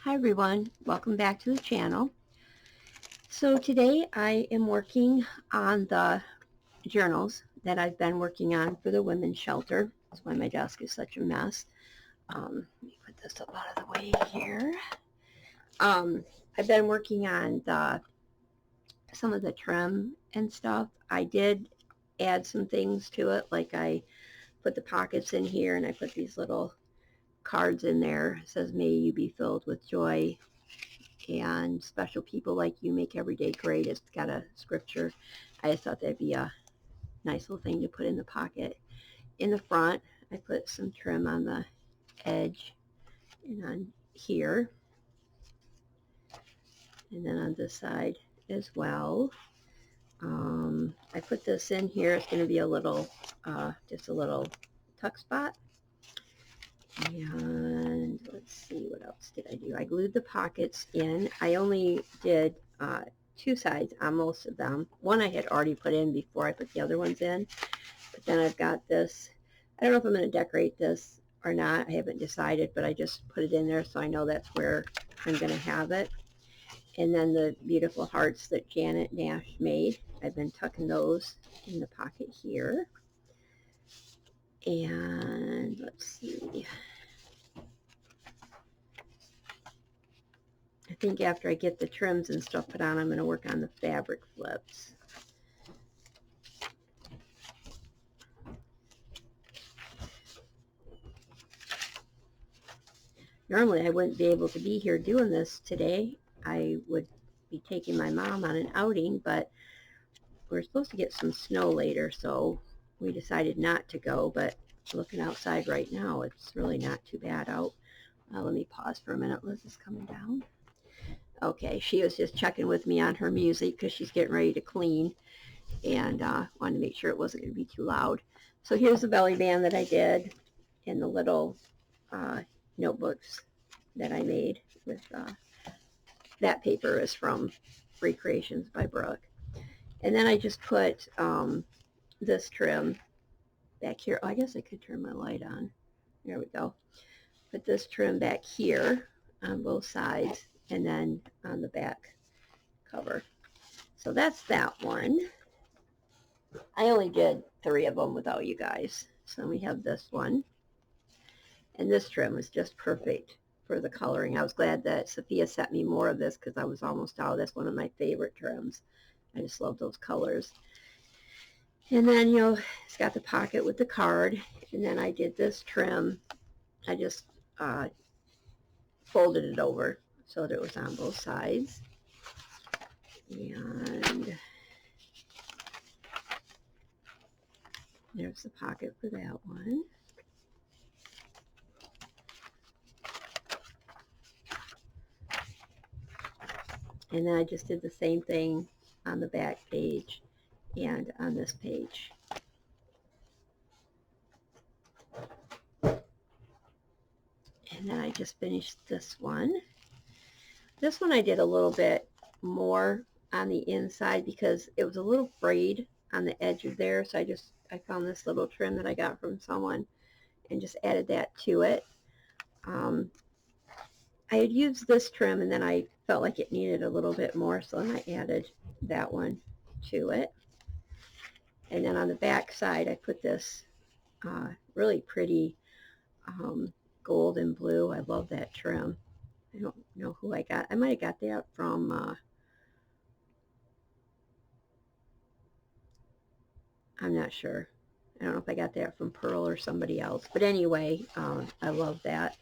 Hi everyone, welcome back to the channel. So today I am working on the journals that I've been working on for the women's shelter. That's why my desk is such a mess. Let me put this up out of the way here. I've been working on some of the trim and stuff. I did add some things to it, like I put the pockets in here and I put these little cards in there. It says, "May you be filled with joy and special people like you make every day great." It's got a scripture. I just thought that'd be a nice little thing to put in the pocket. In the front, I put some trim on the edge and on here, and then on this side as well. I put this in here. It's going to be a little, just a little tuck spot. And let's see, what else did I do? I glued the pockets in. I only did two sides on most of them. One I had already put in before I put the other ones in. But then I've got this. I don't know if I'm going to decorate this or not. I haven't decided, but I just put it in there so I know that's where I'm going to have it. And then the beautiful hearts that Janet Nash made, I've been tucking those in the pocket here. And let's see. I think after I get the trims and stuff put on, I'm going to work on the fabric flips. Normally I wouldn't be able to be here doing this today. I would be taking my mom on an outing, but we're supposed to get some snow later, so we decided not to go. But looking outside right now, it's really not too bad out. Let me pause for a minute. Liz is coming down. Okay, she was just checking with me on her music because she's getting ready to clean, and wanted to make sure it wasn't going to be too loud. So here's the belly band that I did, and the little notebooks that I made with that paper is from Free Creations by Brooke. And then I just put this trim back here. Oh, I guess I could turn my light on. There we go. Put this trim back here on both sides and then on the back cover. So that's that one. I only did 3 of them without you guys. So we have this one. And this trim was just perfect for the coloring. I was glad that Sophia sent me more of this because I was almost out. That's one of my favorite trims. I just love those colors. And then, you know, it's got the pocket with the card. And then I did this trim. I just folded it over so that it was on both sides. And there's the pocket for that one. And then I just did the same thing on the back page and on this page. And then I just finished this one. This one I did a little bit more on the inside because it was a little frayed on the edge of there. So I found this little trim that I got from someone and just added that to it. I had used this trim and then I felt like it needed a little bit more, so then I added that one to it. And then on the back side I put this really pretty gold and blue. I love that trim. I don't know who I got. I might have got that from I'm not sure. I don't know if I got that from Pearl or somebody else. But anyway, I love that.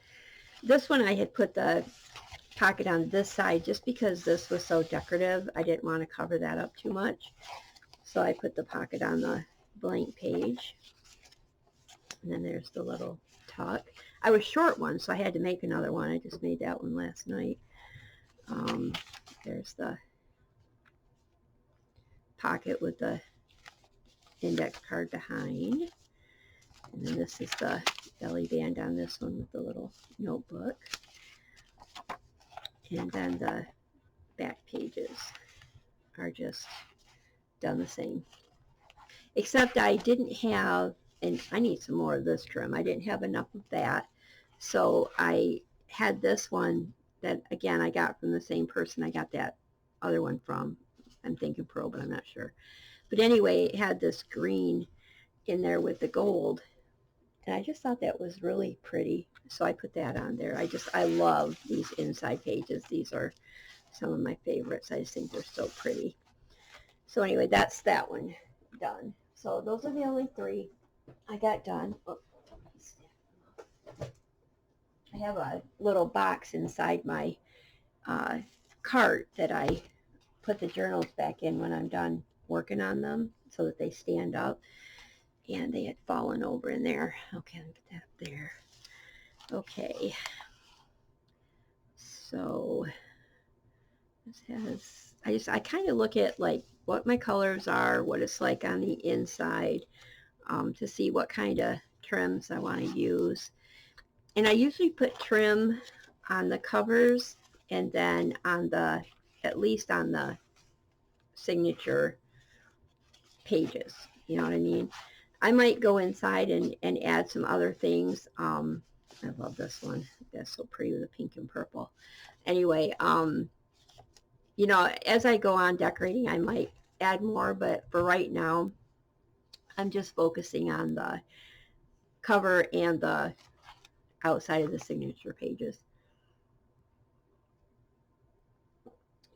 This one I had put the pocket on this side just because this was so decorative. I didn't want to cover that up too much. So I put the pocket on the blank page. And then there's the little tuck. I was short one, so I had to make another one. I just made that one last night. There's the pocket with the index card behind. And then this is the belly band on this one with the little notebook. And then the back pages are just done the same. Except I didn't have, and I need some more of this trim. I didn't have enough of that. So I had this one that, again, I got from the same person I got that other one from. I'm thinking Pearl, but I'm not sure. But anyway, it had this green in there with the gold. And I just thought that was really pretty. So I put that on there. I love these inside pages. These are some of my favorites. I just think they're so pretty. So anyway, that's that one done. So those are the only 3 I got done. Oh, I have a little box inside my cart that I put the journals back in when I'm done working on them so that they stand up. And they had fallen over in there. Okay, let me get that up there. Okay. So this has, I kind of look at like what my colors are, what it's like on the inside, to see what kind of trims I want to use. And I usually put trim on the covers and then on the, at least on the signature pages. You know what I mean? I might go inside and add some other things. I love this one. That's so pretty with the pink and purple. Anyway, you know, as I go on decorating, I might add more, but for right now, I'm just focusing on the cover and the outside of the signature pages.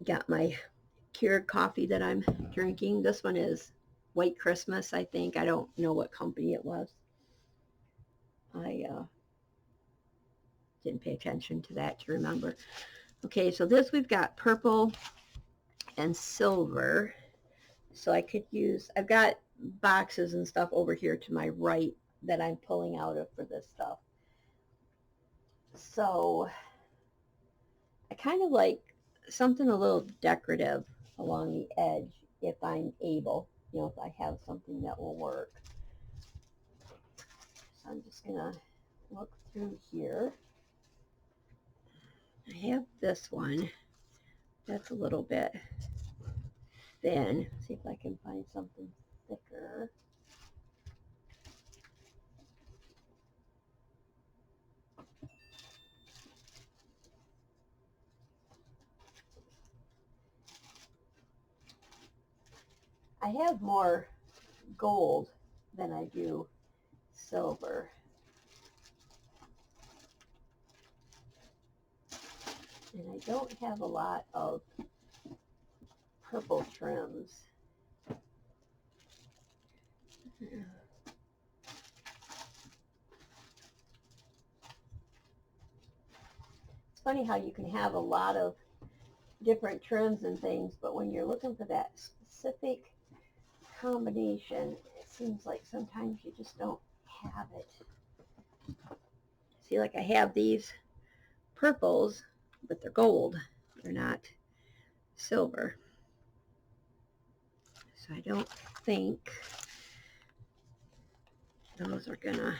Got my cured coffee that I'm drinking. This one is White Christmas, I think. I don't know what company it was. I didn't pay attention to that to remember. Okay, so this we've got purple and silver. So I could use, I've got boxes and stuff over here to my right that I'm pulling out of for this stuff. So I kind of like something a little decorative along the edge if I'm able, you know, if I have something that will work. So I'm just going to look through here. I have this one. That's a little bit thin. See if I can find something thicker. I have more gold than I do silver. And I don't have a lot of purple trims. It's funny how you can have a lot of different trims and things, but when you're looking for that specific combination, it seems like sometimes you just don't have it. See, like I have these purples, but they're gold. They're not silver. So I don't think those are gonna,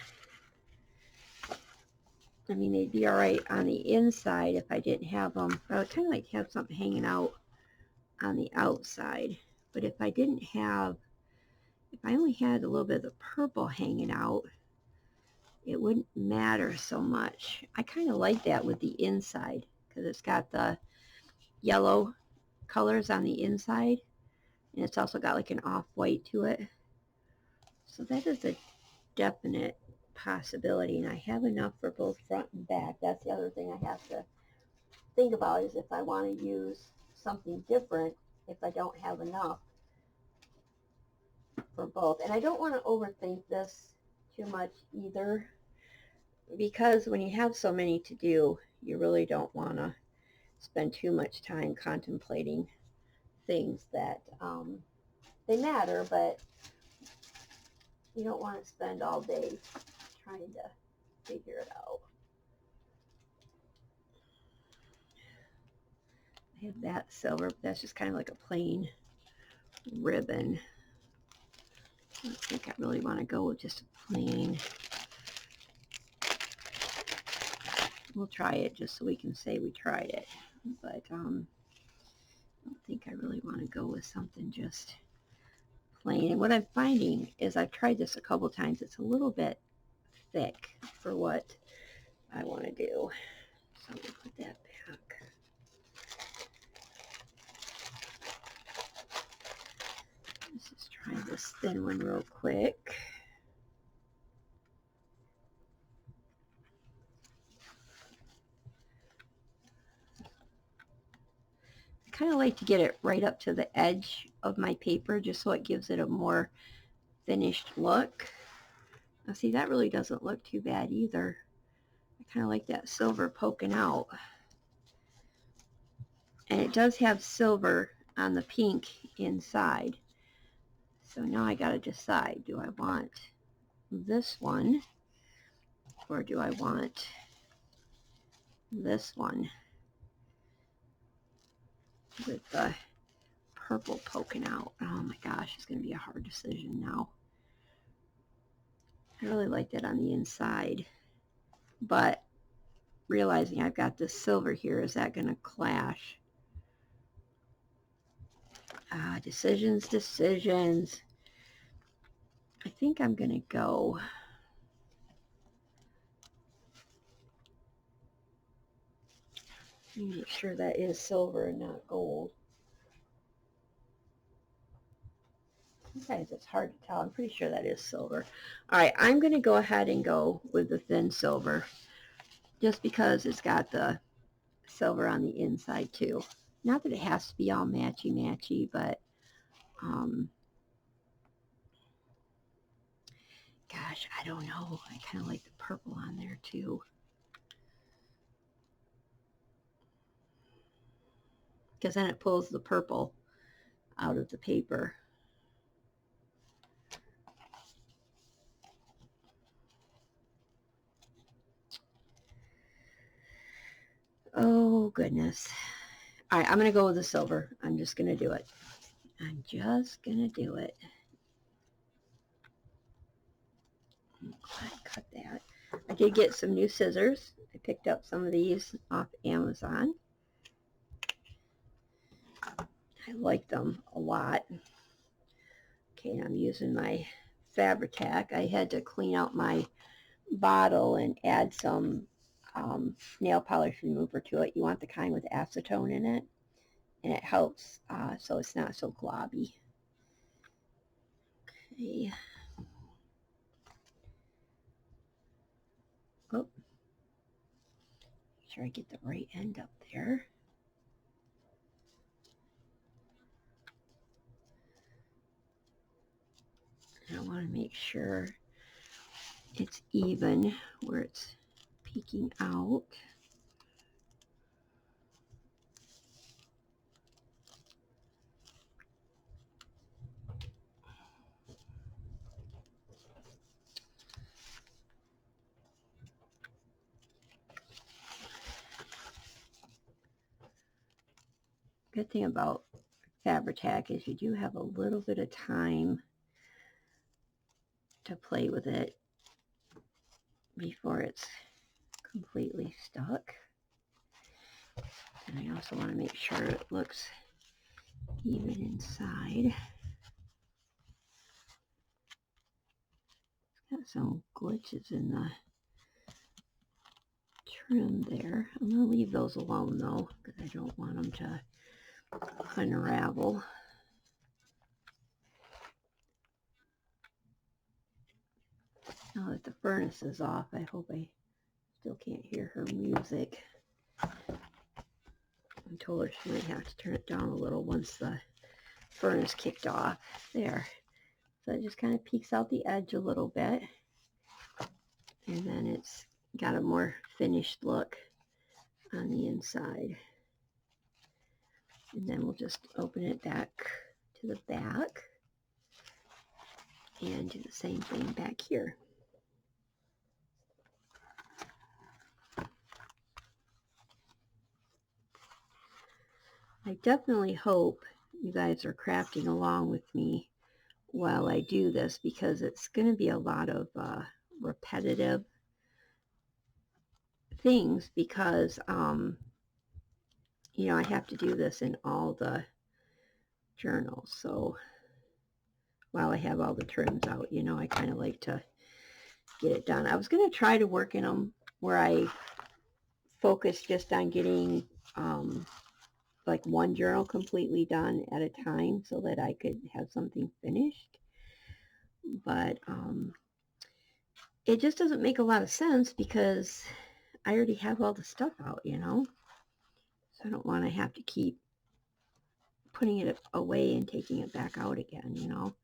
I mean, they'd be all right on the inside if I didn't have them. But I would kind of like to have something hanging out on the outside. But if I didn't have, if I only had a little bit of the purple hanging out, it wouldn't matter so much. I kind of like that with the inside because it's got the yellow colors on the inside. And it's also got like an off-white to it. So that is a definite possibility. And I have enough for both front and back. That's the other thing I have to think about, is if I want to use something different, if I don't have enough for both. And I don't want to overthink this too much either, because when you have so many to do, you really don't want to spend too much time contemplating things that they matter, but you don't want to spend all day trying to figure it out. I have that silver, but that's just kind of like a plain ribbon. I don't think I really want to go with just a plain. We'll try it just so we can say we tried it, but I don't think I really want to go with something just plain. And what I'm finding is, I've tried this a couple times, it's a little bit thick for what I want to do. So I'm going to put that back. thin one real quick. I kind of like to get it right up to the edge of my paper just so it gives it a more finished look. Now see, that really doesn't look too bad either. I kind of like that silver poking out. And it does have silver on the pink inside. So now I got to decide, do I want this one or do I want this one with the purple poking out? Oh my gosh, it's going to be a hard decision now. I really like that on the inside, but realizing I've got this silver here, is that going to clash? Decisions. I think I'm going to go make sure that is silver and not gold. Sometimes it's hard to tell. I'm pretty sure that is silver. All right, I'm going to go ahead and go with the thin silver just because it's got the silver on the inside too. Not that it has to be all matchy-matchy, but gosh, I don't know. I kind of like the purple on there too. Because then it pulls the purple out of the paper. Oh, goodness. All right, I'm going to go with the silver. I'm just going to do it. I'm just going to do it. Go ahead and cut that. I did get some new scissors. I picked up some of these off Amazon. I like them a lot. Okay, I'm using my Fabri-Tac. I had to clean out my bottle and add some nail polish remover to it. You want the kind with acetone in it, and it helps so it's not so globby. Okay. Oh, make sure I get the right end up there. And I want to make sure it's even where it's peeking out. Good thing about Fabri-Tac is you do have a little bit of time to play with it before it's completely stuck. And I also want to make sure it looks even inside. It's got some glitches in the trim there. I'm going to leave those alone though, because I don't want them to unravel. Now that the furnace is off, I hope I still can't hear her music. I told her she might have to turn it down a little once the furnace kicked off. There. So it just kind of peeks out the edge a little bit. And then it's got a more finished look on the inside. And then we'll just open it back to the back and do the same thing back here. I definitely hope you guys are crafting along with me while I do this, because it's going to be a lot of repetitive things, because you know, I have to do this in all the journals. So while I have all the trims out, you know, I kind of like to get it done. I was going to try to work in them where I focus just on getting like one journal completely done at a time so that I could have something finished. but it just doesn't make a lot of sense because I already have all the stuff out, you know. So I don't want to have to keep putting it away and taking it back out again, you know.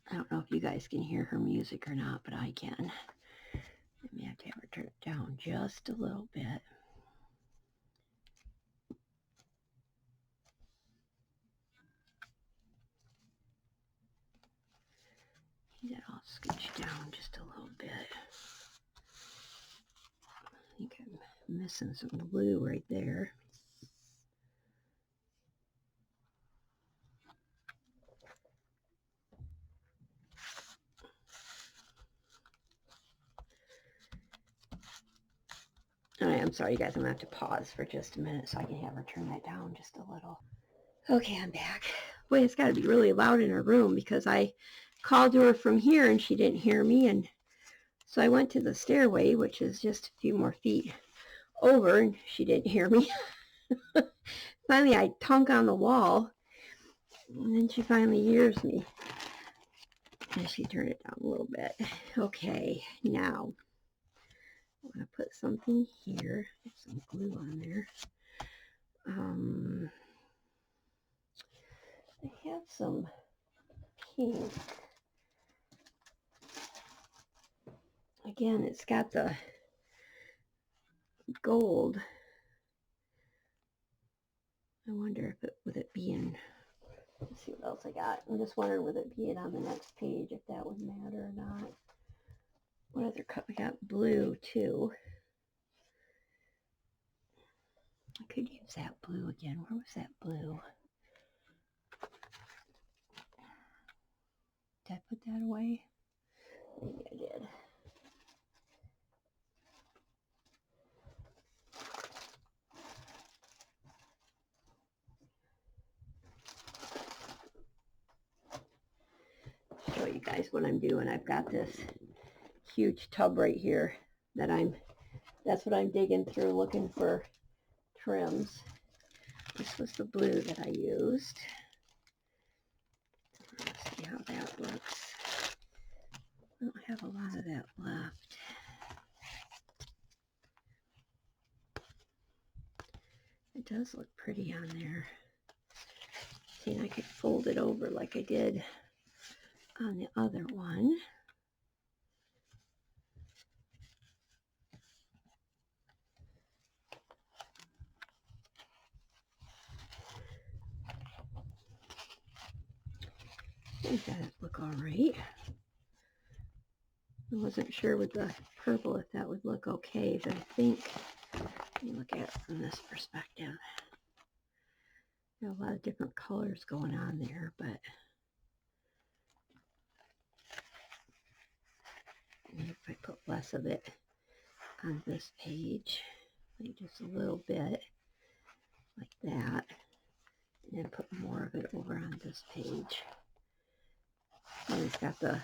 I don't know if you guys can hear her music or not, but I can. I may have to have her turn it down just a little bit. Get that all scooched down just a little bit. I think I'm missing some glue right there. All right, I'm sorry, you guys. I'm going to have to pause for just a minute so I can have her turn that down just a little. Okay, I'm back. Boy, it's got to be really loud in her room because I called to her from here and she didn't hear me. And so I went to the stairway, which is just a few more feet over, and she didn't hear me. Finally, I tunk on the wall, and then she finally hears me. And she turned it down a little bit. Okay, now I'm going to put something here. Get some glue on there. I have some pink. Again, it's got the gold. I wonder if it, with it being, let's see what else I got. I'm just wondering with it being on the next page, if that would matter or not. What other color? We got blue too. I could use that blue again. Where was that blue? Did I put that away? Maybe I did. Show you guys what I'm doing. I've got this huge tub right here that that's what I'm digging through looking for trims. This was the blue that I used. Let's see how that looks. I don't have a lot of that left. It does look pretty on there. See, I could fold it over like I did on the other one. I think that look all right. I wasn't sure with the purple if that would look okay, but I think, let me look at it from this perspective. There are a lot of different colors going on there, but maybe if I put less of it on this page, like just a little bit, like that, and then put more of it over on this page. And it's got the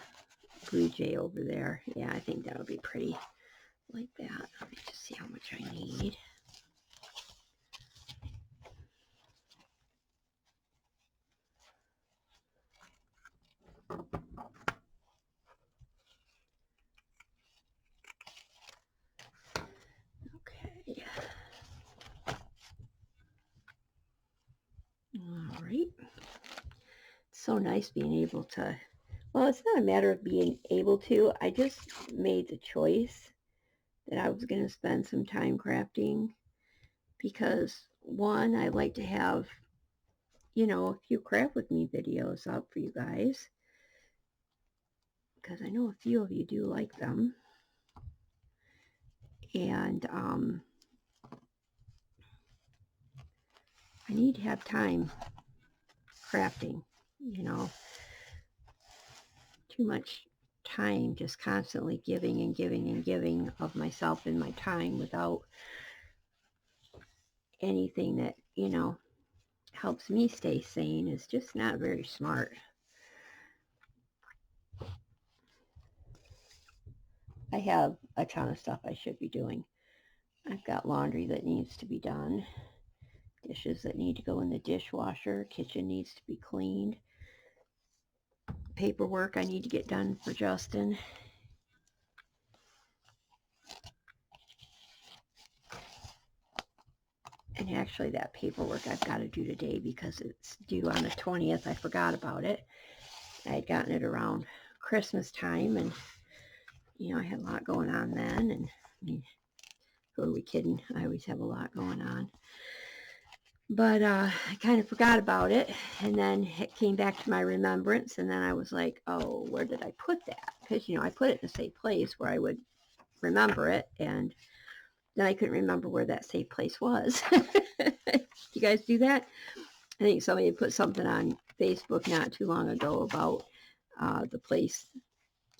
blue jay over there. Yeah, I think that would be pretty like that. Let me just see how much I need. Okay. All right. It's so nice being able to, well, it's not a matter of being able to. I just made the choice that I was going to spend some time crafting because, one, I like to have, you know, a few craft with me videos up for you guys because I know a few of you do like them. And I need to have time crafting, you know, too much time just constantly giving and giving and giving of myself and my time without anything that, you know, helps me stay sane is just not very smart. I have a ton of stuff I should be doing. I've got laundry that needs to be done, dishes that need to go in the dishwasher, kitchen needs to be cleaned, paperwork I need to get done for Justin. And actually that paperwork I've got to do today because it's due on the 20th. I forgot about it. I had gotten it around Christmas time, and I had a lot going on then, and I mean, who are we kidding? I always have a lot going on. But I kind of forgot about it, and then it came back to my remembrance, and then I was like, oh, where did I put that? Because, I put it in a safe place where I would remember it, and then I couldn't remember where that safe place was. You guys do that? I think somebody put something on Facebook not too long ago about the place,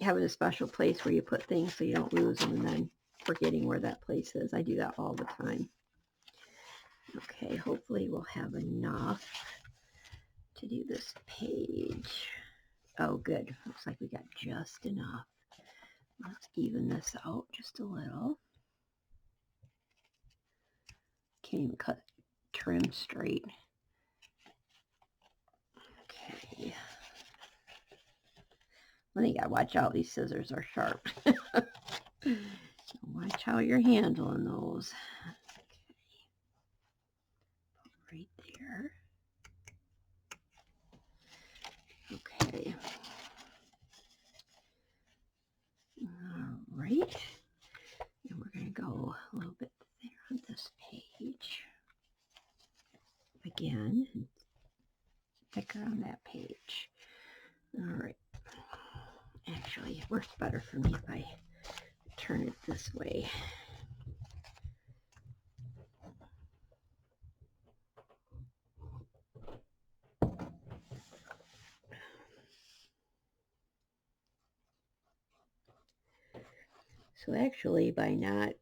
having a special place where you put things so you don't lose them and then forgetting where that place is. I do that all the time. Okay, hopefully we'll have enough to do this page. Oh, good. Looks like we got just enough. Let's even this out just a little. Can't even trim straight. Okay. Well, you gotta watch out. These scissors are sharp. Watch how you're handling those. Okay. Right there. Okay. All right. And we're going to go a little bit there on this page. Again, thicker on that page. All right. Actually, it works better for me if I turn it this way. So actually, by not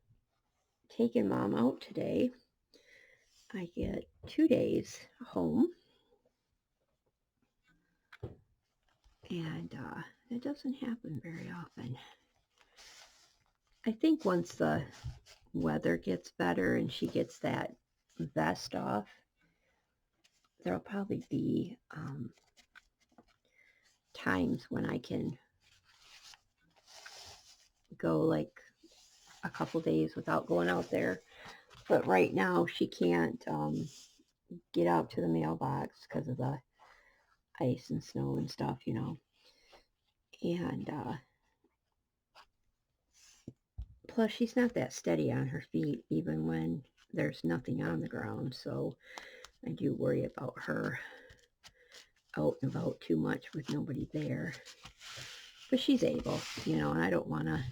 taking Mom out today, I get 2 days home. And that doesn't happen very often. I think once the weather gets better and she gets that vest off, there'll probably be times when I can go like a couple days without going out there. But right now she can't get out to the mailbox because of the ice and snow and stuff, And plus she's not that steady on her feet even when there's nothing on the ground. So I do worry about her out and about too much with nobody there. But she's able, and I don't want to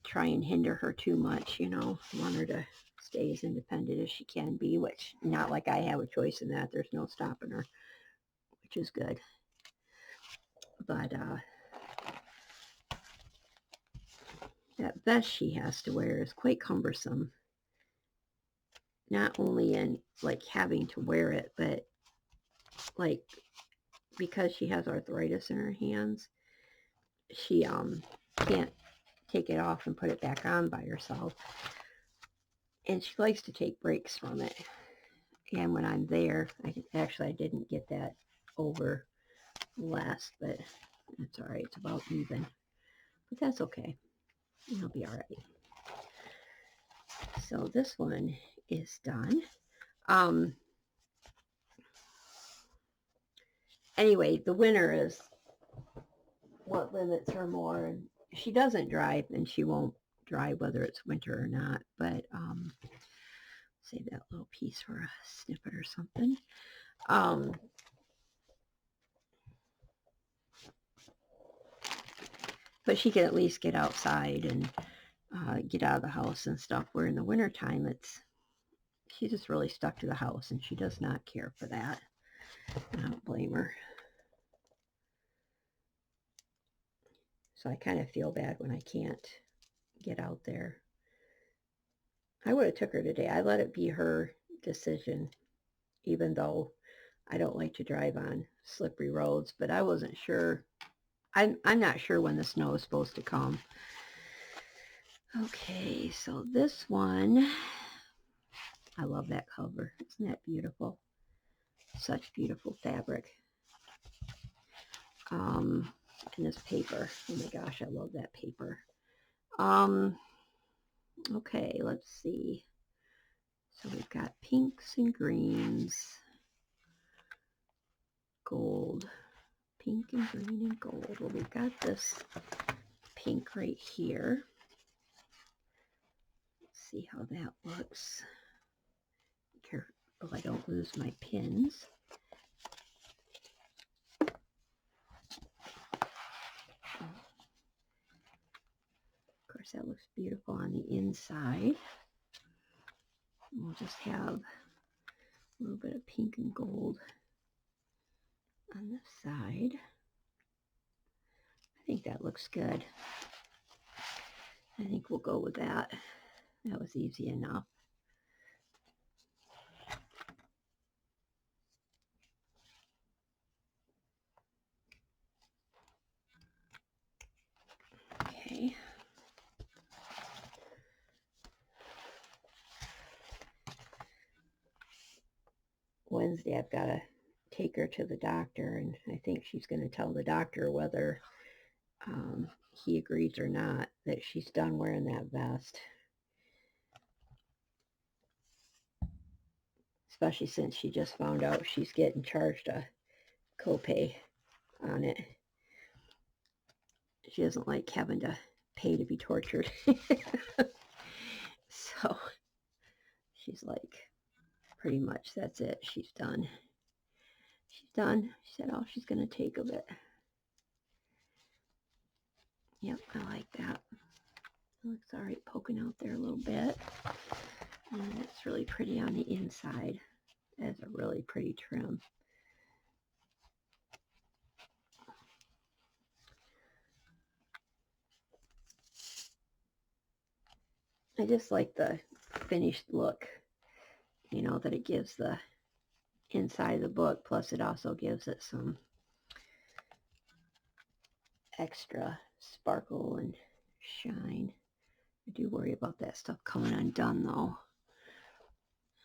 try and hinder her too much, I want her to stay as independent as she can be, which not like I have a choice in that. There's no stopping her, which is good. But that vest she has to wear is quite cumbersome. Not only in like having to wear it, but like because she has arthritis in her hands, she can't take it off and put it back on by herself. And she likes to take breaks from it. And when I'm there, I didn't get that over last, but that's all right. It's about even. But that's okay. It'll be all right. So this one is done. Anyway, the winter is what limits her more. And she doesn't drive, and she won't drive whether it's winter or not. But save that little piece for a snippet or something. But she can at least get outside and get out of the house and stuff, where in the wintertime she's just really stuck to the house, and she does not care for that. I don't blame her. So I kind of feel bad when I can't get out there. I would have took her today. I let it be her decision even though I don't like to drive on slippery roads, but I wasn't sure. I'm not sure when the snow is supposed to come. Okay, so this one, I love that cover. Isn't that beautiful? Such beautiful fabric. And this paper. Oh my gosh, I love that paper. Okay, let's see. So we've got pinks and greens, gold, pink and green and gold. Well, we've got this pink right here. Let's see how that looks. Be careful I don't lose my pins. Of course, that looks beautiful on the inside. We'll just have a little bit of pink and gold on the side. I think that looks good. I think we'll go with that. That was easy enough. Okay. Wednesday, I've got to take her to the doctor, and I think she's going to tell the doctor whether he agrees or not that she's done wearing that vest. Especially since she just found out she's getting charged a copay on it. She doesn't like having to pay to be tortured. So she's like, pretty much that's it. She's done. She's done. She said all she's going to take of it. Yep, I like that. It looks all right poking out there a little bit. And it's really pretty on the inside. It's a really pretty trim. I just like the finished look, you know, that it gives the inside of the book. Plus it also gives it some extra sparkle and shine. I do worry about that stuff coming undone though.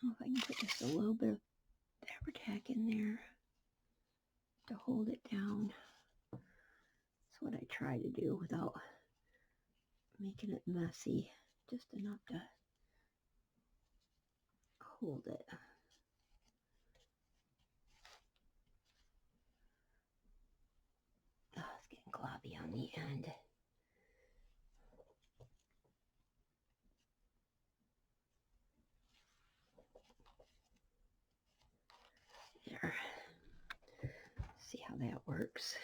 I don't know if I can put just a little bit of Fabri-Tac in there to hold it down. That's what I try to do without making it messy. Just enough to hold it. Oh, it's getting globby on the end. There. See how that works.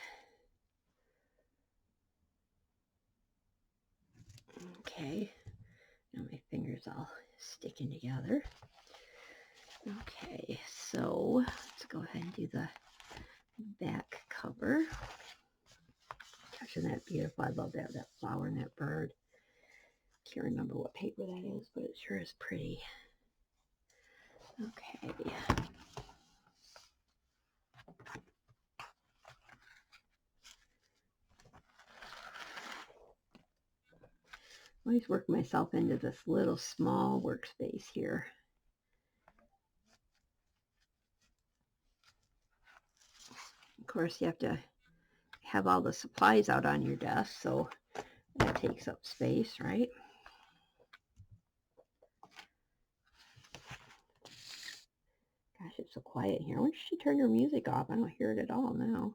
Okay. Now my fingers all sticking together. Okay, so let's go ahead and do the back cover. Gosh, isn't that beautiful? I love that flower and that bird. Can't remember what paper that is, but it sure is pretty. Okay. I always work myself into this little small workspace here. Of course, you have to have all the supplies out on your desk, so that takes up space, right? Gosh, it's so quiet here. When did she turn her music off? I don't hear it at all now.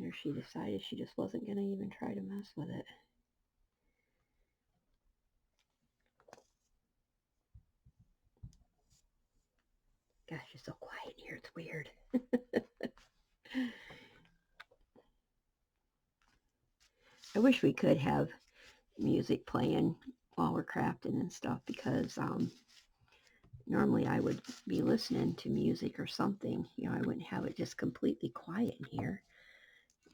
Or she decided she just wasn't going to even try to mess with it. Gosh, it's so quiet here. It's weird. I wish we could have music playing while we're crafting and stuff, because normally I would be listening to music or something. You know, I wouldn't have it just completely quiet in here.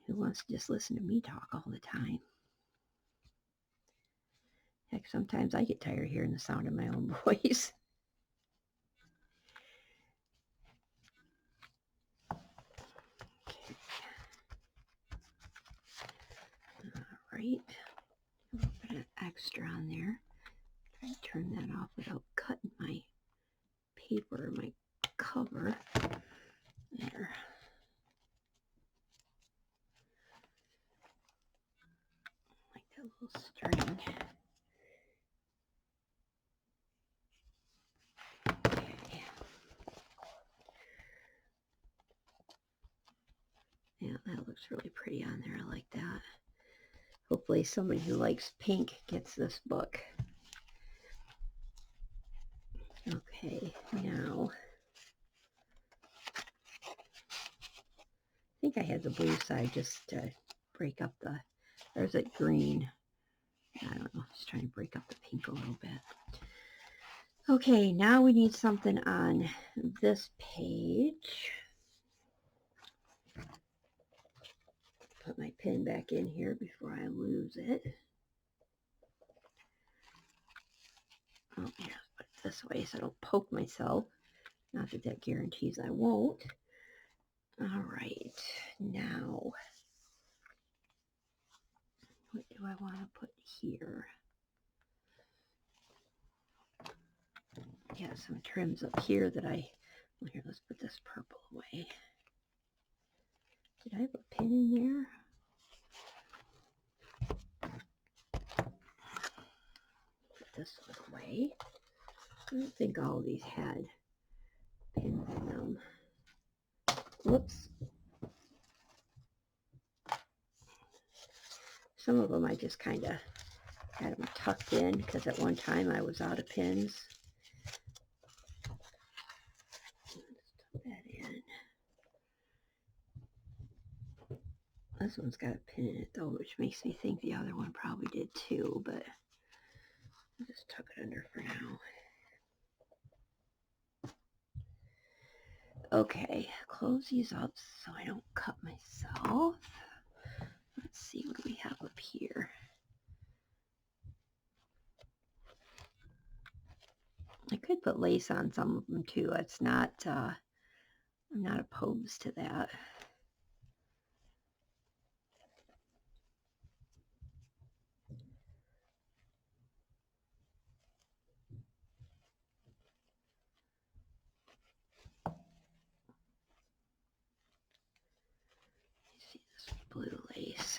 Who wants to just listen to me talk all the time? Heck, sometimes I get tired of hearing the sound of my own voice. right. A little bit of extra on there. Try to turn that off without cutting my paper, my cover. There. Like that little string. Okay. Yeah, that looks really pretty on there. I like that. Hopefully somebody who likes pink gets this book. Okay, now I think I had the blue side just to break up the, there's that green. I don't know, just trying to break up the pink a little bit. Okay, now we need something on this page. Put my pen back in here before I lose it. Oh, yeah, put it this way so I don't poke myself. Not that that guarantees I won't. All right, now, what do I want to put here? Yeah, some trims up here that well, here, let's put this purple away. Did I have a pin in there? Put this one away. I don't think all of these had pins in them. Whoops. Some of them I just kind of had them tucked in because at one time I was out of pins. Let's tuck that in. This one's got a pin in it though, which makes me think the other one probably did too, but I'll just tuck it under for now. Okay, close these up so I don't cut myself. Let's see what we have up here. I could put lace on some of them too. It's not, I'm not opposed to that. See this blue lace.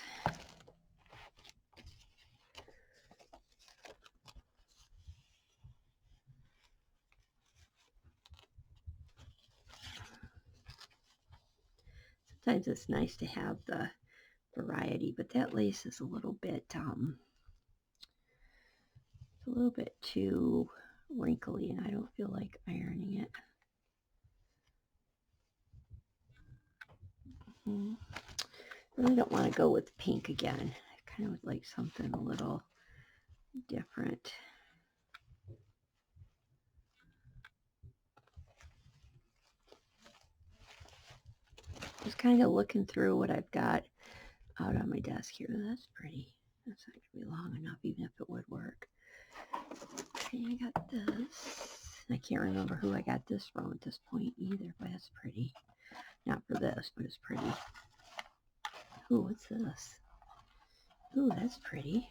Sometimes it's nice to have the variety, but that lace is a little bit too wrinkly, and I don't feel like ironing it. I really don't want to go with pink again. I kind of would like something a little different. Just kind of looking through what I've got out on my desk here. That's pretty. That's not going to be long enough, even if it would work. Okay, I got this. I can't remember who I got this from at this point either, but that's pretty. Not for this, but it's pretty. Ooh, what's this? Ooh, that's pretty.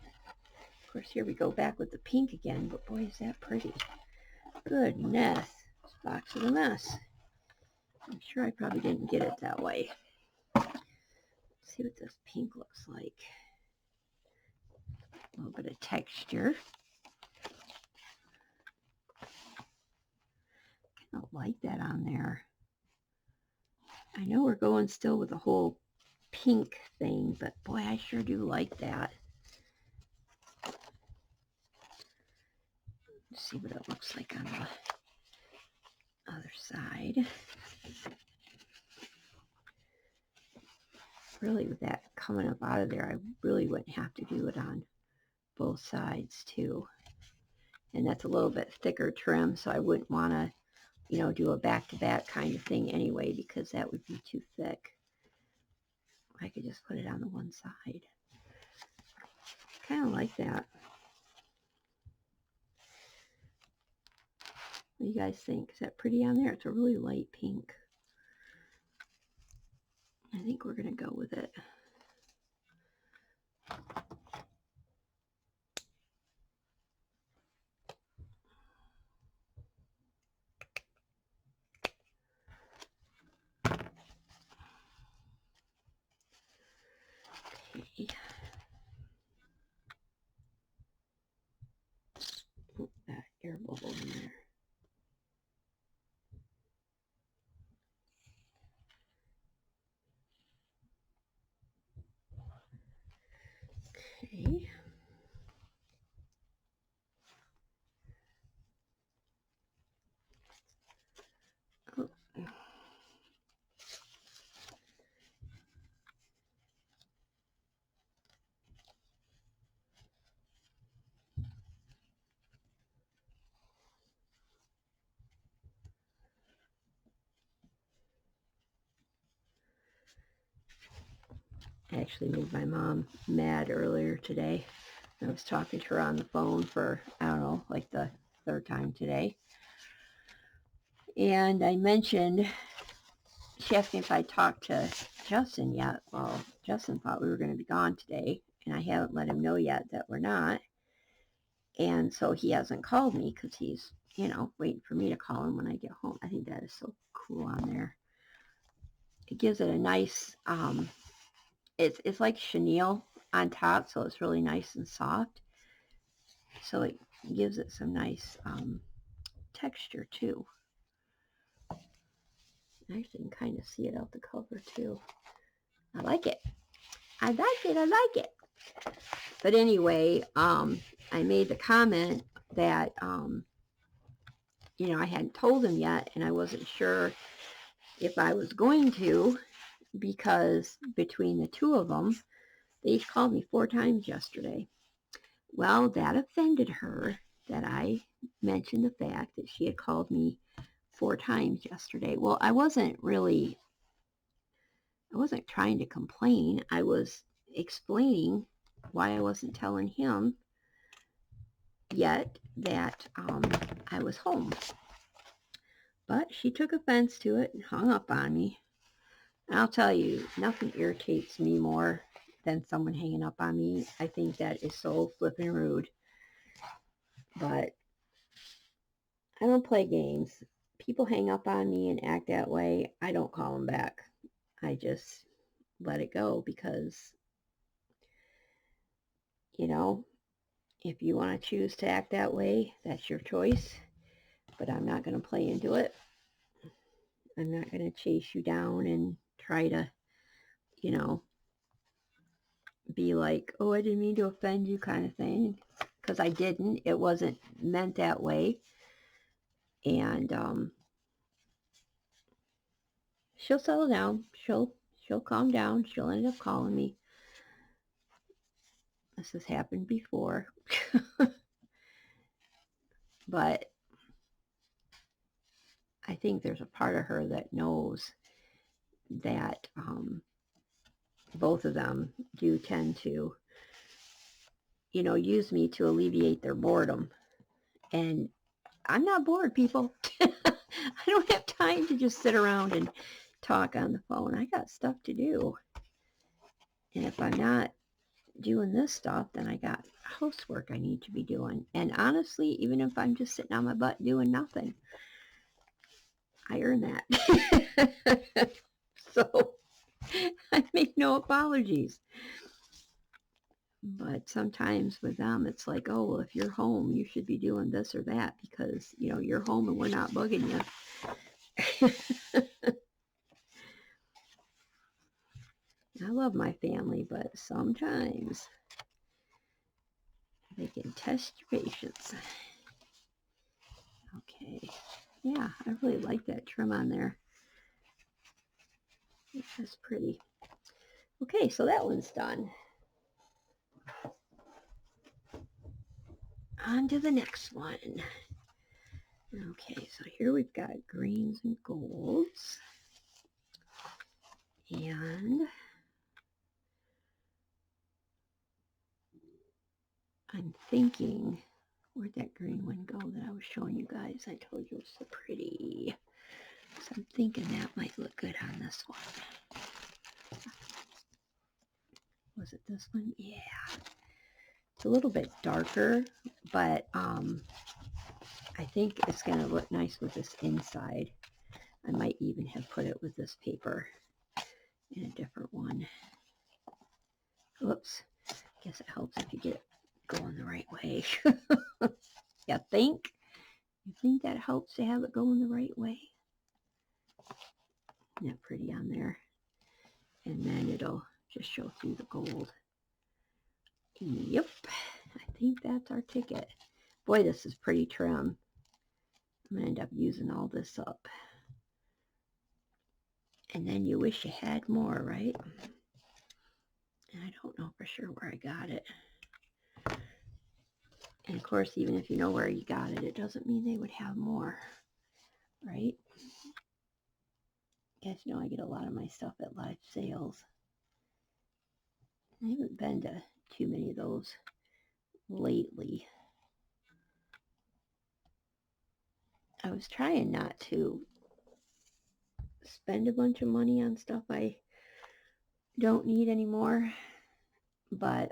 Of course, here we go back with the pink again, but boy, is that pretty. Goodness. This box is a mess. I'm sure I probably didn't get it that way. Let's see what this pink looks like. A little bit of texture. I don't like that on there. I know we're going still with the whole pink thing, but boy, I sure do like that. Let's see what it looks like on the other side. Really, with that coming up out of there, I really wouldn't have to do it on both sides too. And that's a little bit thicker trim, so I wouldn't want to, you know, do a back-to-back kind of thing anyway, because that would be too thick. I could just put it on the one side. Kind of like that. What do you guys think? Is that pretty on there? It's a really light pink. I think we're going to go with it. Okay. Oh. I actually made my mom mad earlier today. I was talking to her on the phone for, I don't know, like the third time today. And I mentioned, she asked me if I talked to Justin yet. Well, Justin thought we were going to be gone today, and I haven't let him know yet that we're not. And so he hasn't called me because he's, waiting for me to call him when I get home. I think that is so cool on there. It gives it a nice, it's like chenille on top, so it's really nice and soft. So it gives it some nice texture too. I actually can kind of see it out the cover too. I like it. I like it. I like it. But anyway, I made the comment that, I hadn't told him yet, and I wasn't sure if I was going to, because between the two of them, they each called me 4 times yesterday. Well, that offended her that I mentioned the fact that she had called me 4 times yesterday. Well, I wasn't trying to complain. I was explaining why I wasn't telling him yet that I was home. But she took offense to it and hung up on me. And I'll tell you, nothing irritates me more than someone hanging up on me. I think that is so flippin' rude. But I don't play games. People hang up on me and act that way. I don't call them back. I just let it go because, if you want to choose to act that way, that's your choice. But I'm not going to play into it. I'm not going to chase you down and try to, be like, oh, I didn't mean to offend you kind of thing. Because I didn't. It wasn't meant that way. And she'll settle down. She'll calm down. She'll end up calling me. This has happened before. But I think there's a part of her that knows that both of them do tend to, use me to alleviate their boredom. And I'm not bored, people. I don't have time to just sit around and talk on the phone. I got stuff to do. And if I'm not doing this stuff, then I got housework I need to be doing. And honestly, even if I'm just sitting on my butt doing nothing, I earn that. So I make no apologies. But sometimes with them, it's like, oh, well, if you're home, you should be doing this or that because, you're home and we're not bugging you. I love my family, but sometimes they can test your patience. Okay. Yeah, I really like that trim on there. That's pretty. Okay, so that one's done. On to the next one. Okay, so here we've got greens and golds. And I'm thinking, where'd that green one go that I was showing you guys? I told you it was so pretty. So I'm thinking that might look good on this one. Was it this one? Yeah. It's a little bit darker, but I think it's going to look nice with this inside. I might even have put it with this paper in a different one. Oops. Guess it helps if you get it going the right way. You think? You think that helps to have it going the right way? Isn't that pretty on there? And then it'll just show through the gold. Yep, I think that's our ticket. Boy, this is pretty trim. I'm going to end up using all this up. And then you wish you had more, right? And I don't know for sure where I got it. And of course, even if you know where you got it, it doesn't mean they would have more, right? Guys, you know I get a lot of my stuff at live sales. I haven't been to too many of those lately. I was trying not to spend a bunch of money on stuff I don't need anymore, but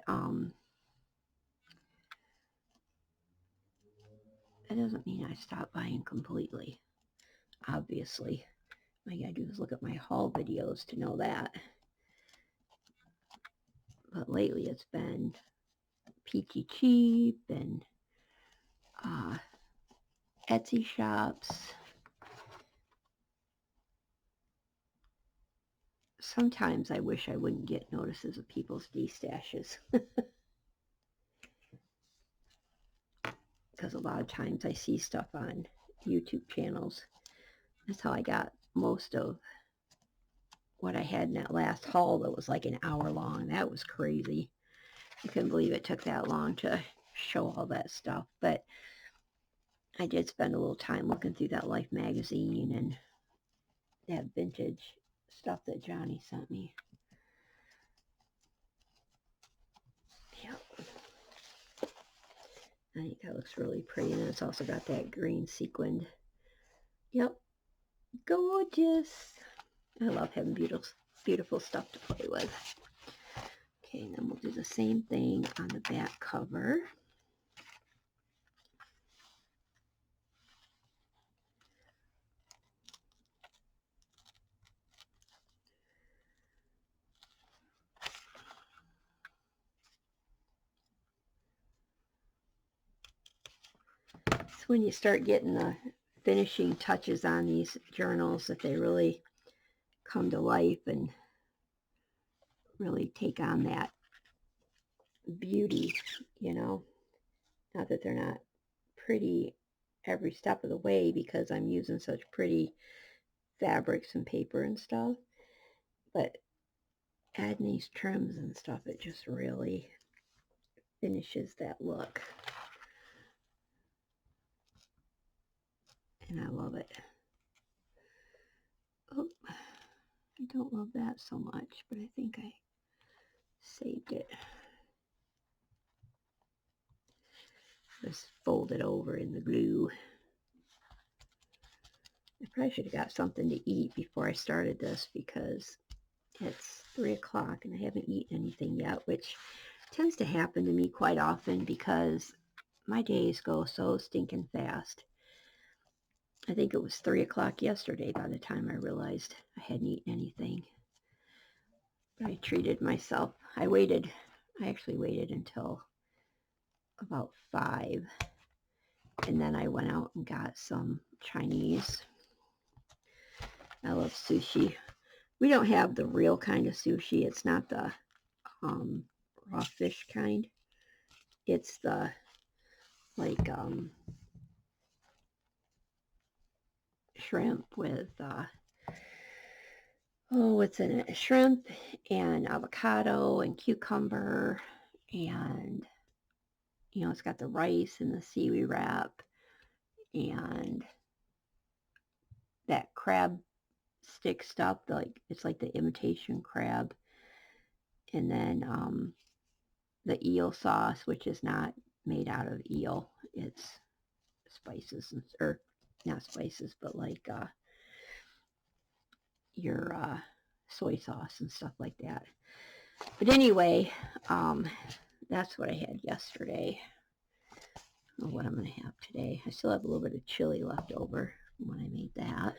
that doesn't mean I stopped buying completely. Obviously, all you gotta do is look at my haul videos to know that. But lately it's been peachy cheap and Etsy shops. Sometimes I wish I wouldn't get notices of people's destashes. Because a lot of times I see stuff on YouTube channels. That's how I got most of what I had in that last haul that was like an hour long. That was crazy. I couldn't believe it took that long to show all that stuff. But I did spend a little time looking through that Life magazine and that vintage stuff that Johnny sent me. Yep. I think that looks really pretty. And it's also got that green sequined. Yep. Gorgeous. I love having beautiful stuff to play with. Okay, and then we'll do the same thing on the back cover. It's when you start getting the finishing touches on these journals that they really come to life and really take on that beauty, you know. Not that they're not pretty every step of the way because I'm using such pretty fabrics and paper and stuff, but adding these trims and stuff, it just really finishes that look. And I love it. Oh, I don't love that so much, but I think I saved it. Just fold it over in the glue. I probably should have got something to eat before I started this because it's 3 o'clock and I haven't eaten anything yet, which tends to happen to me quite often because my days go so stinking fast. I think it was 3 o'clock yesterday by the time I realized I hadn't eaten anything. But I treated myself. I actually waited until about 5. And then I went out and got some Chinese. I love sushi. We don't have the real kind of sushi. It's not the raw fish kind. It's the like shrimp with what's in it? Shrimp and avocado and cucumber, and you know, it's got the rice and the seaweed wrap and that crab stick stuff, like it's like the imitation crab, and then the eel sauce, which is not made out of eel. It's spices, or not spices, but like your soy sauce and stuff like that. But anyway, that's what I had yesterday. I don't know what I'm going to have today. I still have a little bit of chili left over from when I made that.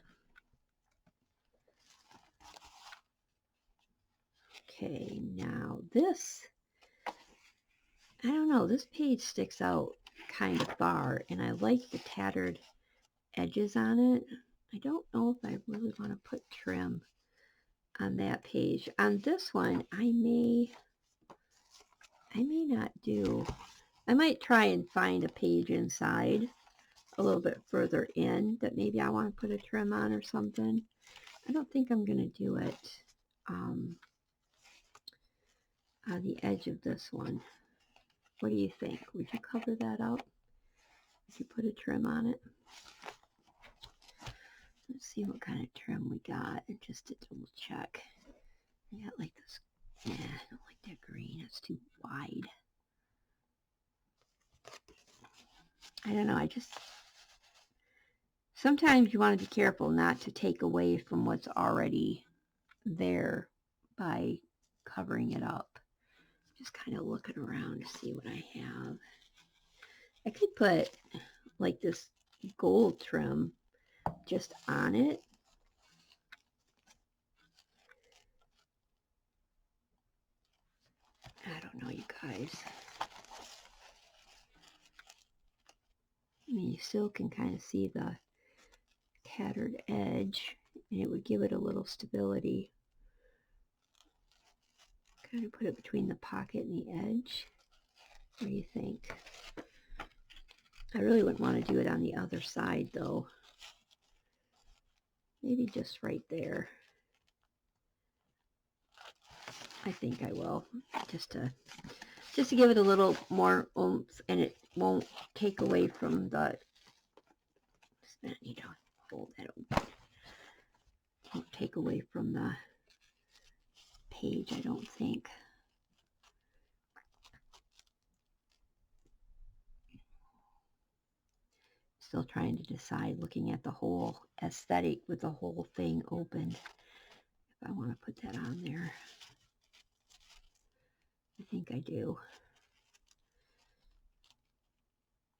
Okay, now this, I don't know, this page sticks out kind of far, and I like the tattered edges on it. I don't know if I really want to put trim on that page. On this one, I may I may not do, I might try and find a page inside a little bit further in that maybe I want to put a trim on or something. I don't think I'm going to do it on the edge of this one. What do you think? Would you cover that up if you put a trim on it? Let's see what kind of trim we got. Just to double check. I got like this. Yeah, I don't like that green. It's too wide. I don't know. Sometimes you want to be careful not to take away from what's already there by covering it up. Just kind of looking around to see what I have. I could put like this gold trim just on it. I don't know, you guys. I mean, you still can kind of see the tattered edge, and it would give it a little stability. Kind of put it between the pocket and the edge. What do you think? I really wouldn't want to do it on the other side, though. Maybe just right there. I think I will, just to give it a little more oomph, and it won't take away from the. You don't hold that open. Won't take away from the page, I don't think. Still trying to decide, looking at the whole aesthetic with the whole thing open, if I want to put that on there. I think I do.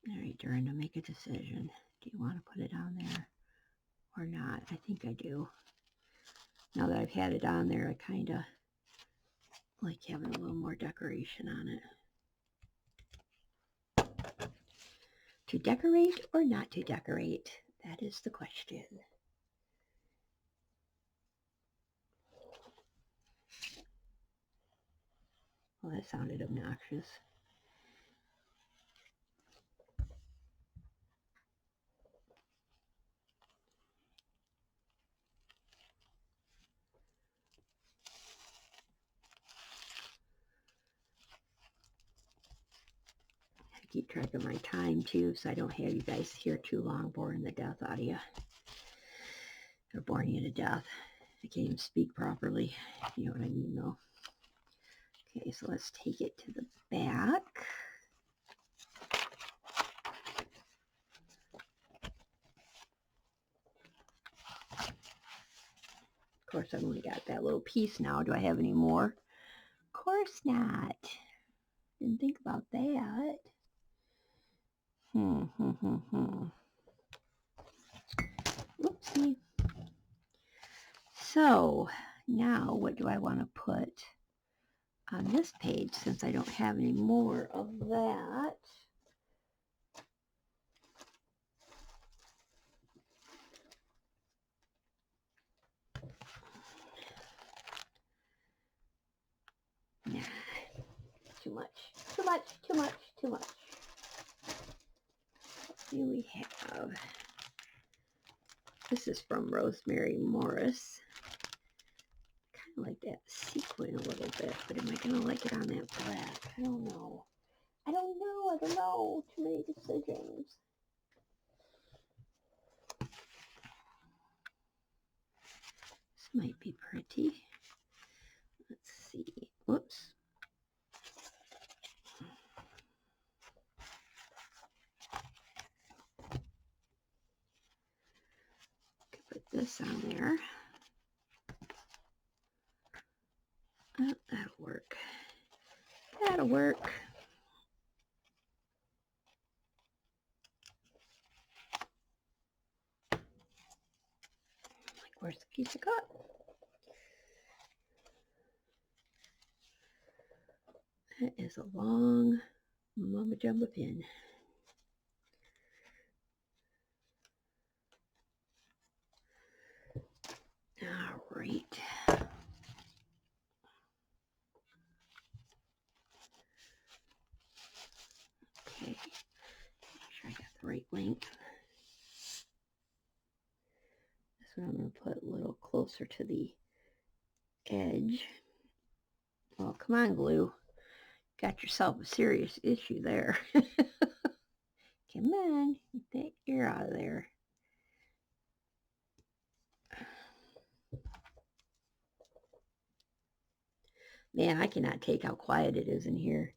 All right, Durinda, make a decision. Do you want to put it on there or not? I think I do. Now that I've had it on there, I kind of like having a little more decoration on it. To decorate or not to decorate? That is the question. Well, that sounded obnoxious. Keep track of my time too, so I don't have you guys here too long boring the death out of you. Or boring you to death. I can't even speak properly. You know what I mean, though. Okay, so let's take it to the back. Of course, I've only got that little piece now. Do I have any more? Of course not. Didn't think about that. Oopsie. So now what do I want to put on this page since I don't have any more of that? Nah, too much. What do we have? This is from Rosemary Morris. Kind of like that sequin a little bit, but am I going to like it on that black? I don't know. Too many decisions. This might be pretty. Let's see. Whoops. Could put this on there. Oh, that'll work. That'll work. Like, where's the piece of cut? That is a long Mama Jumbo pin. All right. right length. This one I'm going to put a little closer to the edge. Well, come on, glue. Got yourself a serious issue there. Come on, get that ear out of there. Man, I cannot take how quiet it is in here.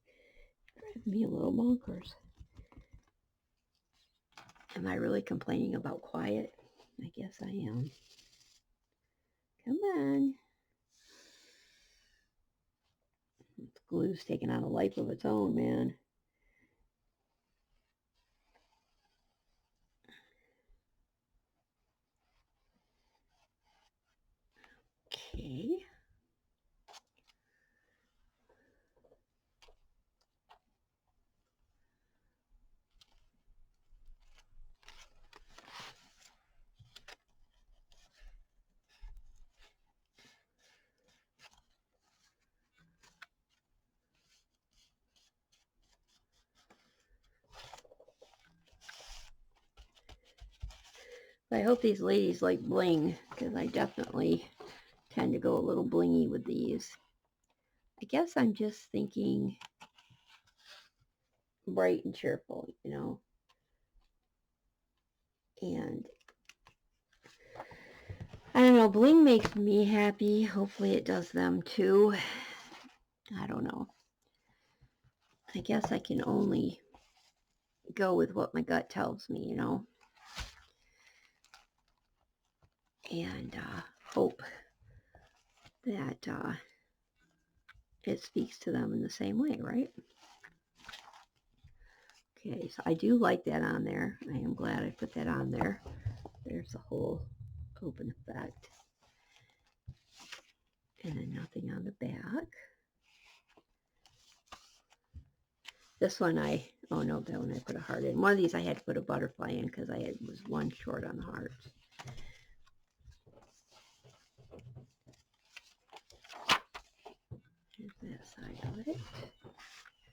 Drives me a little bonkers. Am I really complaining about quiet? I guess I am. Come on. This glue's taking on a life of its own, man. Okay. I hope these ladies like bling, because I definitely tend to go a little blingy with these. I guess I'm just thinking bright and cheerful, you know. And I don't know, bling makes me happy. Hopefully it does them too. I don't know. I guess I can only go with what my gut tells me, you know. And hope that it speaks to them in the same way, right? Okay, so I do like that on there. I am glad I put that on there. There's the whole open effect. And then nothing on the back. This one oh no, that one I put a heart in. One of these I had to put a butterfly in because I was one short on the hearts. There's that side of it.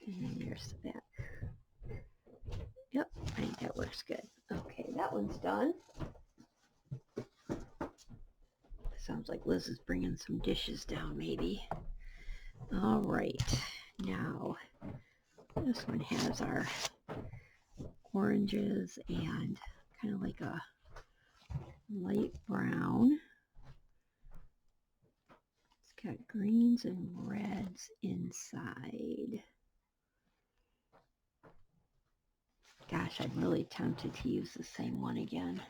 And then there's the back. Yep, I think that works good. Okay, that one's done. Sounds like Liz is bringing some dishes down, maybe. All right, now this one has our oranges and kind of like a light brown. It's got greens and reds inside. Gosh, I'm really tempted to use the same one again.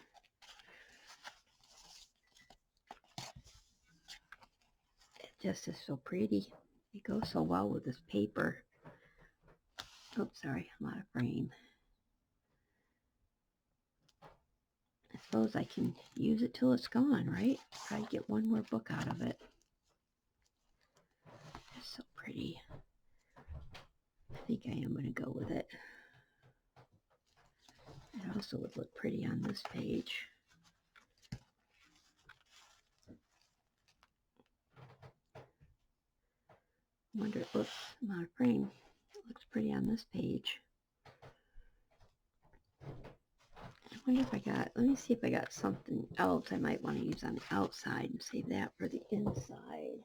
It just is so pretty. It goes so well with this paper. Oh, sorry, I'm out of frame. I suppose I can use it till it's gone, right? Try to get one more book out of it. It's so pretty. I think I am going to go with it. It also would look pretty on this page. I wonder, oops, I'm out of frame. It looks pretty on this page. I wonder if I got, let me see if I got something else I might want to use on the outside and save that for the inside.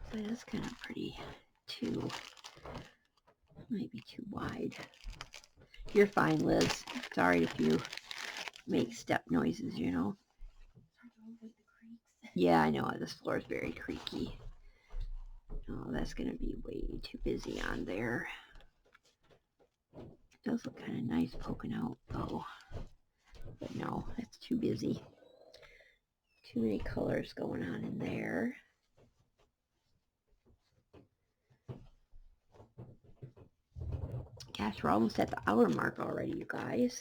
But it's kind of pretty too, might be too wide. You're fine, Liz. Sorry if you make step noises, you know. Yeah, I know, this floor is very creaky. Oh, that's going to be way too busy on there. It does look kind of nice poking out, though. But no, it's too busy. Too many colors going on in there. Gosh, we're almost at the hour mark already, you guys.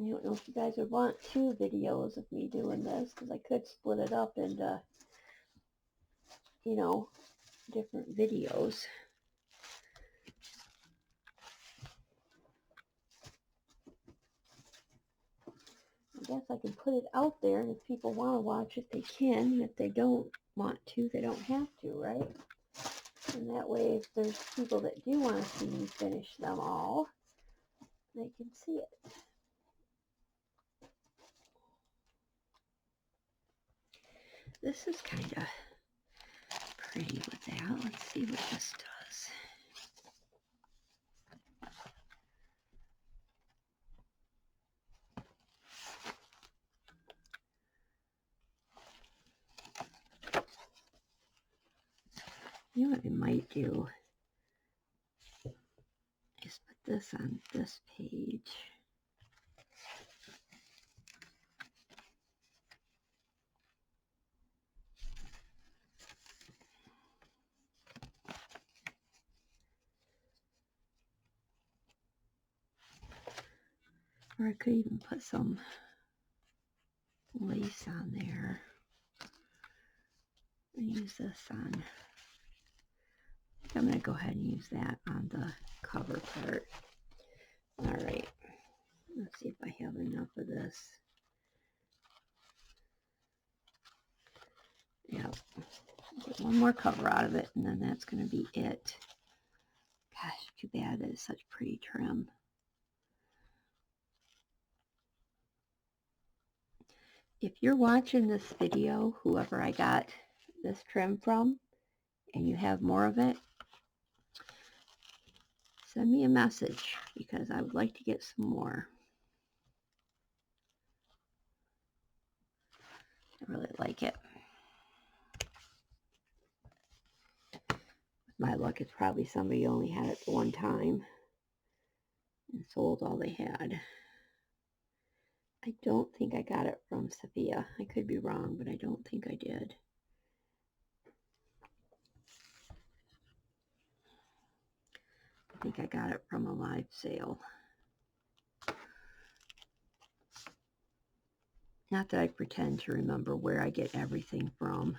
I don't know if you guys would want 2 videos of me doing this, because I could split it up into, you know, different videos. guess I can put it out there, and if people want to watch it, they can. If they don't want to, they don't have to, right? And that way, if there's people that do want to see me finish them all, they can see it. This is kind of pretty with that. Let's see what this does. You know what I might do is put this on this page. Or I could even put some lace on there. And use this on. I'm going to go ahead and use that on the cover part. All right. Let's see if I have enough of this. Yep. Get one more cover out of it, and then that's going to be it. Gosh, too bad that is such pretty trim. If you're watching this video, whoever I got this trim from, and you have more of it, send me a message because I would like to get some more. I really like it. With my luck, it's probably somebody only had it one time and sold all they had. I don't think I got it from Sophia. I could be wrong, but I don't think I did. I think I got it from a live sale. Not that I pretend to remember where I get everything from.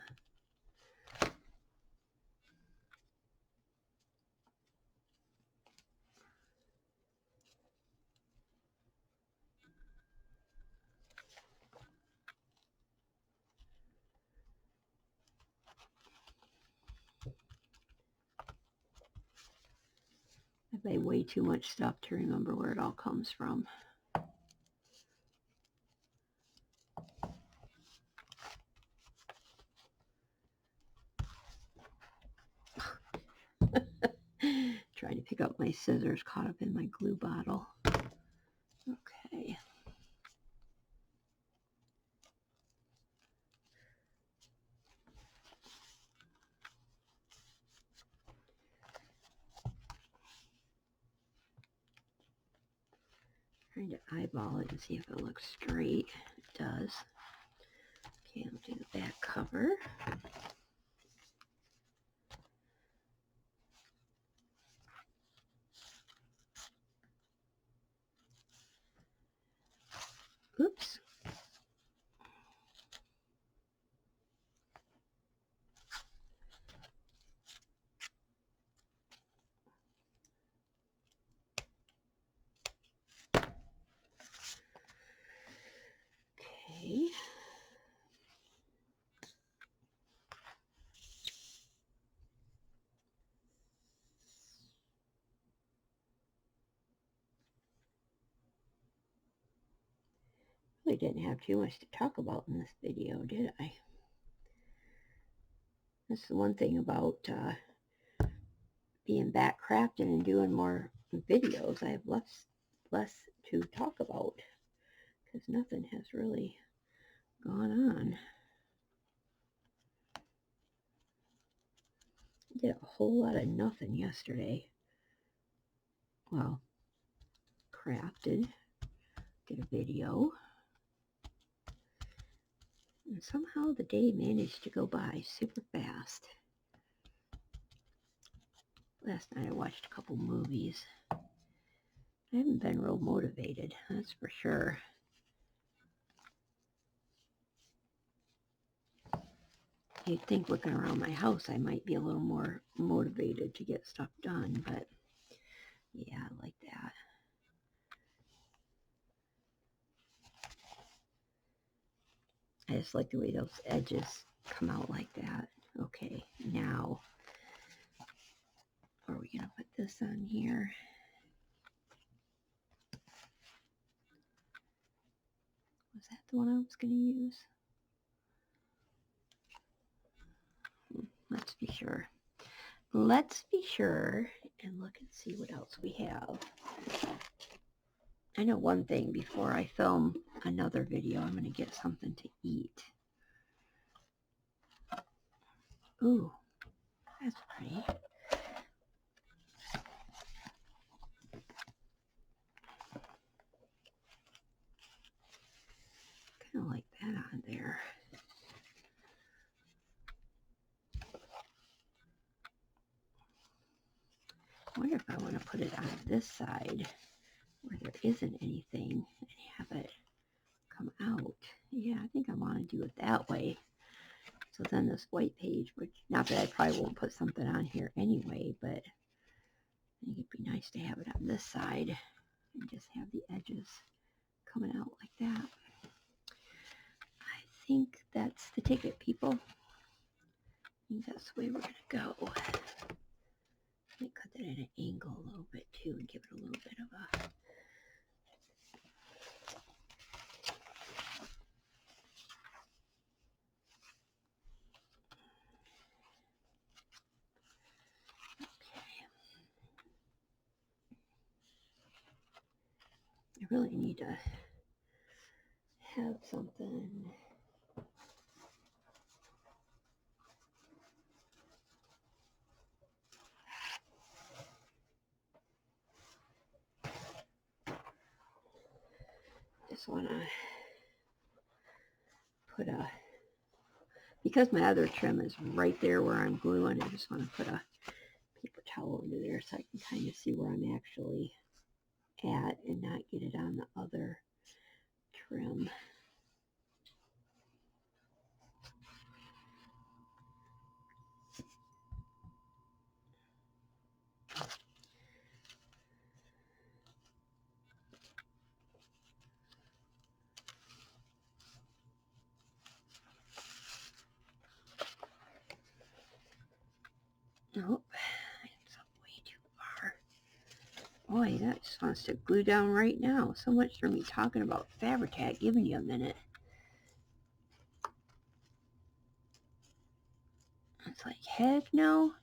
I buy way too much stuff to remember where it all comes from. Trying to pick up my scissors, caught up in my glue bottle. Okay. Trying to eyeball it and see if it looks straight. It does. Okay, I'll do the back cover. Oops. Okay. Really didn't have too much to talk about in this video, did I? That's the one thing about being back crafting and doing more videos. I have less to talk about because nothing has really gone on. I did a whole lot of nothing yesterday. Well, crafted, did a video, and somehow the day managed to go by super fast. Last night I watched a couple movies. I haven't been real motivated, that's for sure. You'd think looking around my house I might be a little more motivated to get stuff done, but yeah, I like that. just like the way those edges come out like that. Okay, now, are we going to put this on here? Was that the one I was going to use? Let's be sure. Let's be sure and look and see what else we have. I know one thing, before I film another video, I'm going to get something to eat. Ooh, that's pretty. Kind of like that on there. I wonder if I want to put it on this side where there isn't anything and have it come out. Yeah, I think I want to do it that way. So then this white page, which, not that I probably won't put something on here anyway, but I think it'd be nice to have it on this side and just have the edges coming out like that. I think that's the ticket, people. I think that's the way we're going to go. Let me cut that at an angle a little bit too and give it a little bit of a... I really need to have something. Just want to put a, because my other trim is right there where I'm gluing, I just want to put a paper towel under there so I can kind of see where I'm actually at and not get it on the other trim. Nope, it's up way too far. Boy, that just wants to glue down right now. So much for me talking about Fabri-Tac, giving you a minute. It's like, heck no.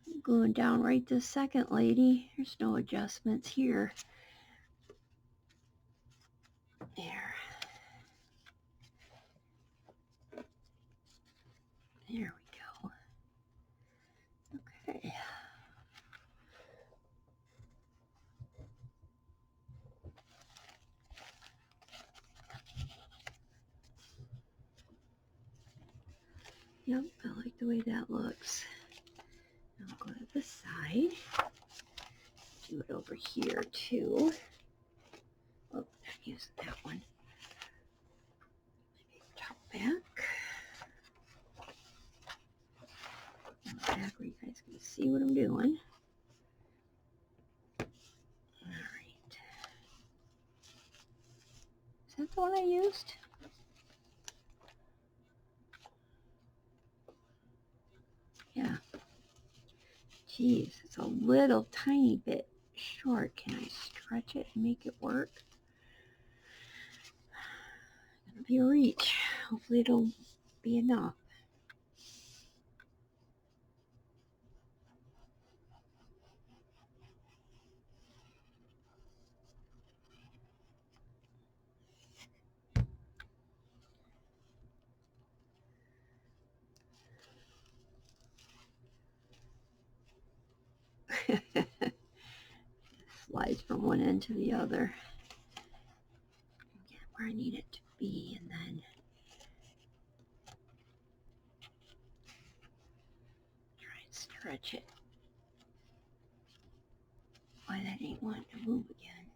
I'm gluing down right this second, lady. There's no adjustments here. There. There we go. Okay. Yep, I like the way that looks. Now I'll go to this side. Do it over here too. Oh, not using that one. Top back. Back where you guys can see what I'm doing. Alright. Is that the one I used? Yeah. Geez, it's a little tiny bit short. Can I stretch it and make it work? Gonna be a reach. Hopefully it'll be enough. Slides from one end to the other. Get where I need it to be, and then try and stretch it. Why that ain't wanting to move again.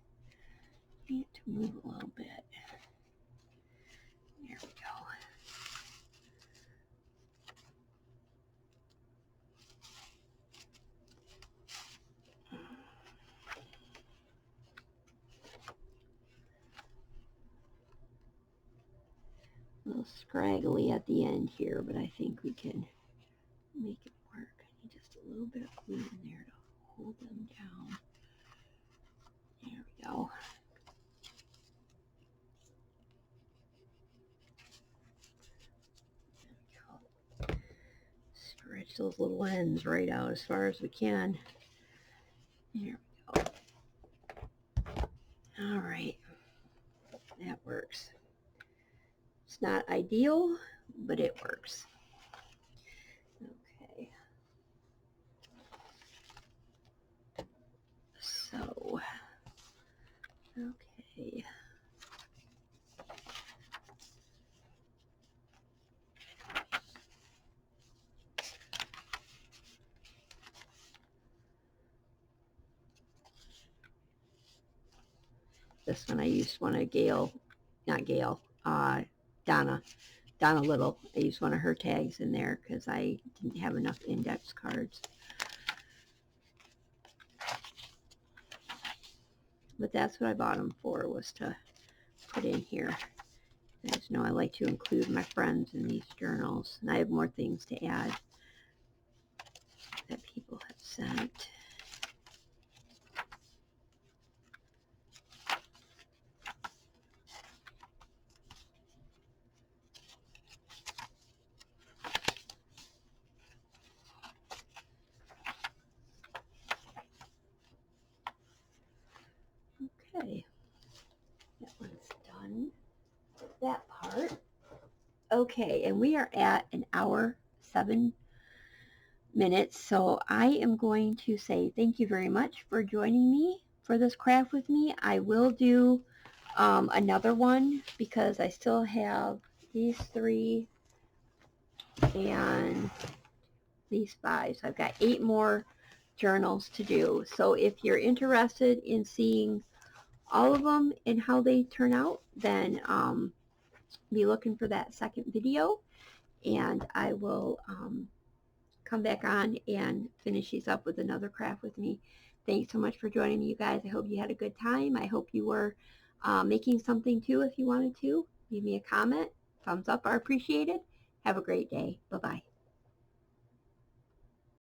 Need it to move a little bit. There we go. A little scraggly at the end here, but I think we can make it work. I need just a little bit of glue in there to hold them down. There we go. Stretch those little ends right out as far as we can. There we go. All right, that works. It's not ideal, but it works. Okay. So, okay. This one I used one of Donna Little. I used one of her tags in there because I didn't have enough index cards. But that's what I bought them for, was to put in here. You guys know I like to include my friends in these journals, and I have more things to add that people have sent. Okay, that one's done. That part. Okay, and we are at an hour 7 minutes, so I am going to say thank you very much for joining me for this craft with me. I will do another one because I still have these 3 and these 5, so I've got 8 more journals to do. So if you're interested in seeing all of them and how they turn out, then be looking for that second video, and I will come back on and finish these up with another craft with me. Thanks so much for joining me, you guys. I hope you had a good time. I hope you were making something too if you wanted to. Leave me a comment. Thumbs up are appreciated. Have a great day. Bye-bye.